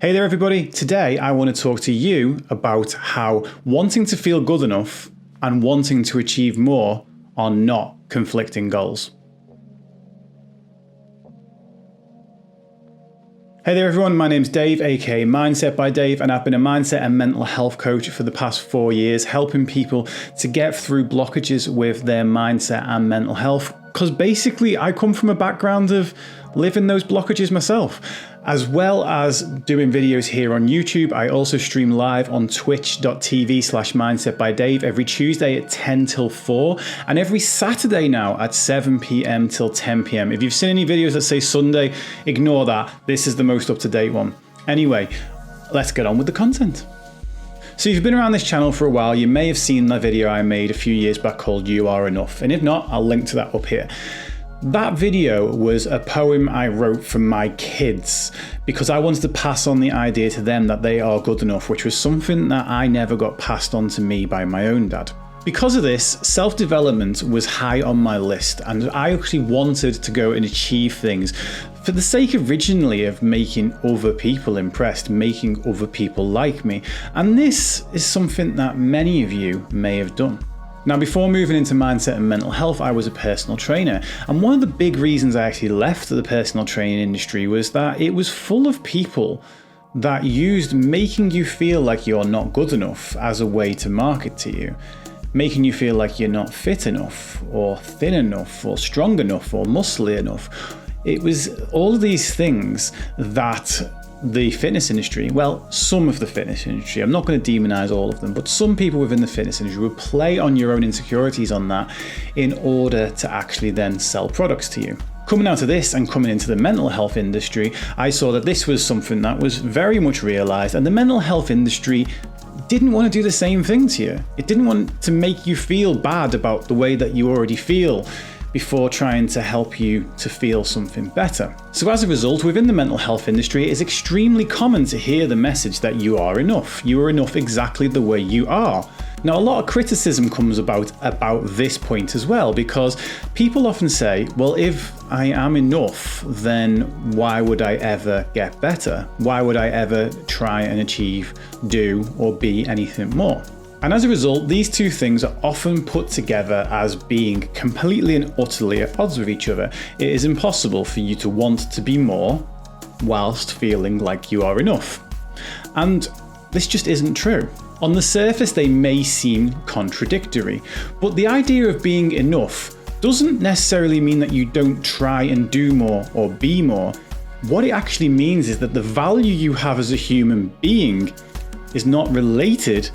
Hey there everybody, today I want to talk to you about how wanting to feel good enough and wanting to achieve more are not conflicting goals. Hey there everyone, my name's Dave, aka Mindset by Dave, and I've been a mindset and mental health coach for the past 4 years, helping people to get through blockages with their mindset and mental health. Because basically I come from a background of living those blockages myself. As well as doing videos here on YouTube, I also stream live on twitch.tv/mindsetbydave every Tuesday at 10 till 4 and every Saturday now at 7 p.m. till 10 p.m. If you've seen any videos that say Sunday, ignore that. This is the most up-to-date one. Anyway, let's get on with the content. So if you've been around this channel for a while, you may have seen the video I made a few years back called You Are Enough. And if not, I'll link to that up here. That video was a poem I wrote for my kids because I wanted to pass on the idea to them that they are good enough, which was something that I never got passed on to me by my own dad. Because of this, self-development was high on my list, and I actually wanted to go and achieve things for the sake originally of making other people impressed, making other people like me. And this is something that many of you may have done. Now, before moving into mindset and mental health, I was a personal trainer. And one of the big reasons I actually left the personal training industry was that it was full of people that used making you feel like you're not good enough as a way to market to you. Making you feel like you're not fit enough, or thin enough, or strong enough, or muscly enough. It was all of these things that the fitness industry, well, some of the fitness industry, I'm not going to demonize all of them, but some people within the fitness industry will play on your own insecurities on that in order to actually then sell products to you. Coming out of this and coming into the mental health industry, I saw that this was something that was very much realized, and the mental health industry didn't want to do the same thing to you. It didn't want to make you feel bad about the way that you already feel before trying to help you to feel something better. So as a result, within the mental health industry, it is extremely common to hear the message that you are enough. You are enough exactly the way you are. Now, a lot of criticism comes about this point as well, because people often say, well, if I am enough, then why would I ever get better? Why would I ever try and achieve, do, or be anything more? And as a result, these two things are often put together as being completely and utterly at odds with each other. It is impossible for you to want to be more whilst feeling like you are enough. And this just isn't true. On the surface, they may seem contradictory, but the idea of being enough doesn't necessarily mean that you don't try and do more or be more. What it actually means is that the value you have as a human being is not related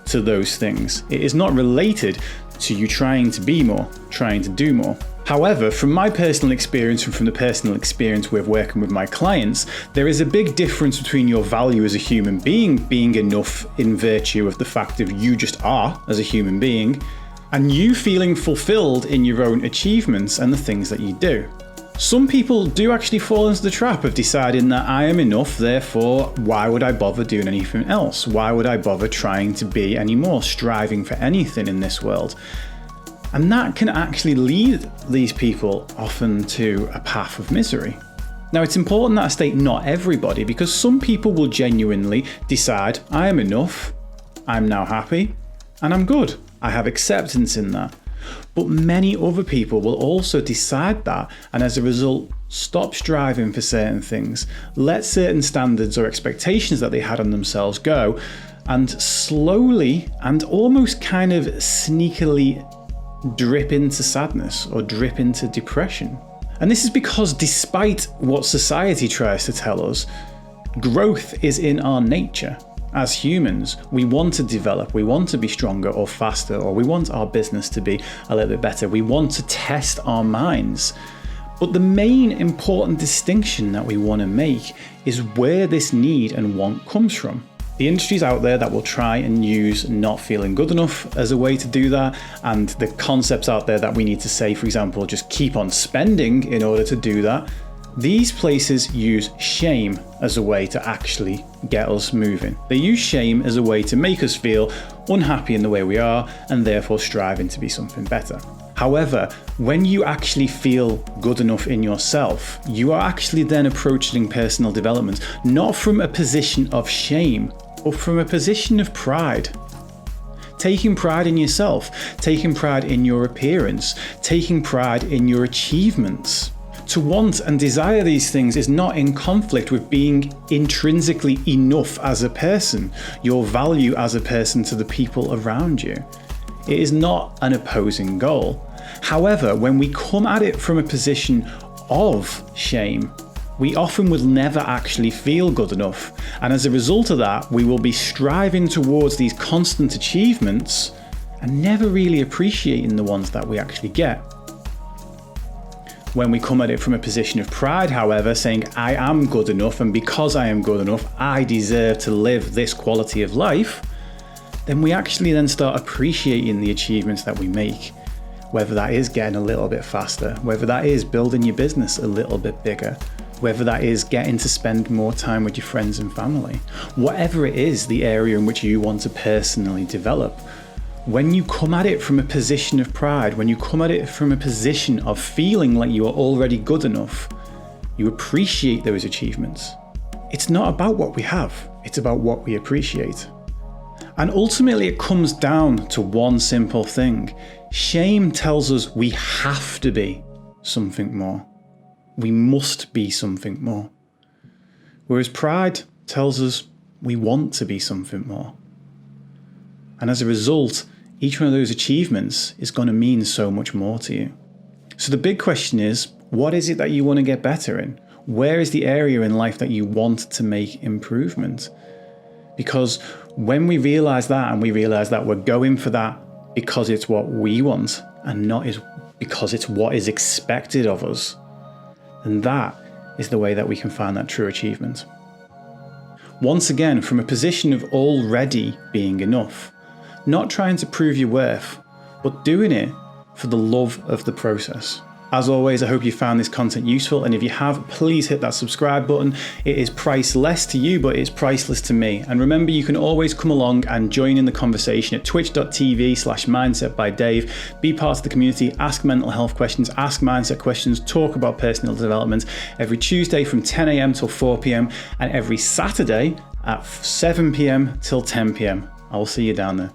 to those things. It is not related to you trying to be more, trying to do more. However, from my personal experience and from the personal experience with working with my clients, there is a big difference between your value as a human being enough in virtue of the fact of you just are as a human being, and you feeling fulfilled in your own achievements and the things that you do. Some people do actually fall into the trap of deciding that I am enough, therefore why would I bother doing anything else? Why would I bother trying to be any more, striving for anything in this world? And that can actually lead these people often to a path of misery. Now, it's important that I state not everybody, because some people will genuinely decide I am enough, I'm now happy, and I'm good. I have acceptance in that. But many other people will also decide that, and as a result, stop striving for certain things, let certain standards or expectations that they had on themselves go, and slowly and almost kind of sneakily drip into sadness or drip into depression. And this is because despite what society tries to tell us, growth is in our nature. As humans, we want to develop, we want to be stronger or faster, or we want our business to be a little bit better. We want to test our minds. But the main important distinction that we want to make is where this need and want comes from. The industries out there that will try and use not feeling good enough as a way to do that, and the concepts out there that we need to say, for example, just keep on spending in order to do that, these places use shame as a way to actually get us moving. They use shame as a way to make us feel unhappy in the way we are and therefore striving to be something better. However, when you actually feel good enough in yourself, you are actually then approaching personal development, not from a position of shame, but from a position of pride. Taking pride in yourself, taking pride in your appearance, taking pride in your achievements. To want and desire these things is not in conflict with being intrinsically enough as a person, your value as a person to the people around you. It is not an opposing goal. However, when we come at it from a position of shame, we often will never actually feel good enough. And as a result of that, we will be striving towards these constant achievements and never really appreciating the ones that we actually get. When we come at it from a position of pride, however, saying, I am good enough, and because I am good enough, I deserve to live this quality of life, then we actually then start appreciating the achievements that we make. Whether that is getting a little bit faster, whether that is building your business a little bit bigger, whether that is getting to spend more time with your friends and family, whatever it is, the area in which you want to personally develop. When you come at it from a position of pride, when you come at it from a position of feeling like you are already good enough, you appreciate those achievements. It's not about what we have, it's about what we appreciate. And ultimately it comes down to one simple thing. Shame tells us we have to be something more. We must be something more. Whereas pride tells us we want to be something more. And as a result, each one of those achievements is going to mean so much more to you. So the big question is, what is it that you want to get better in? Where is the area in life that you want to make improvement? Because when we realize that, and we realize that we're going for that because it's what we want and not because it's what is expected of us, then that is the way that we can find that true achievement. Once again, from a position of already being enough. Not trying to prove your worth, but doing it for the love of the process. As always, I hope you found this content useful, and if you have, please hit that subscribe button. It is priceless to you, but it's priceless to me. And remember, you can always come along and join in the conversation at twitch.tv/mindsetbydave. Be part of the community, ask mental health questions, ask mindset questions, talk about personal development every Tuesday from 10 a.m. till 4 p.m. and every Saturday at 7 p.m. till 10 p.m. I will see you down there.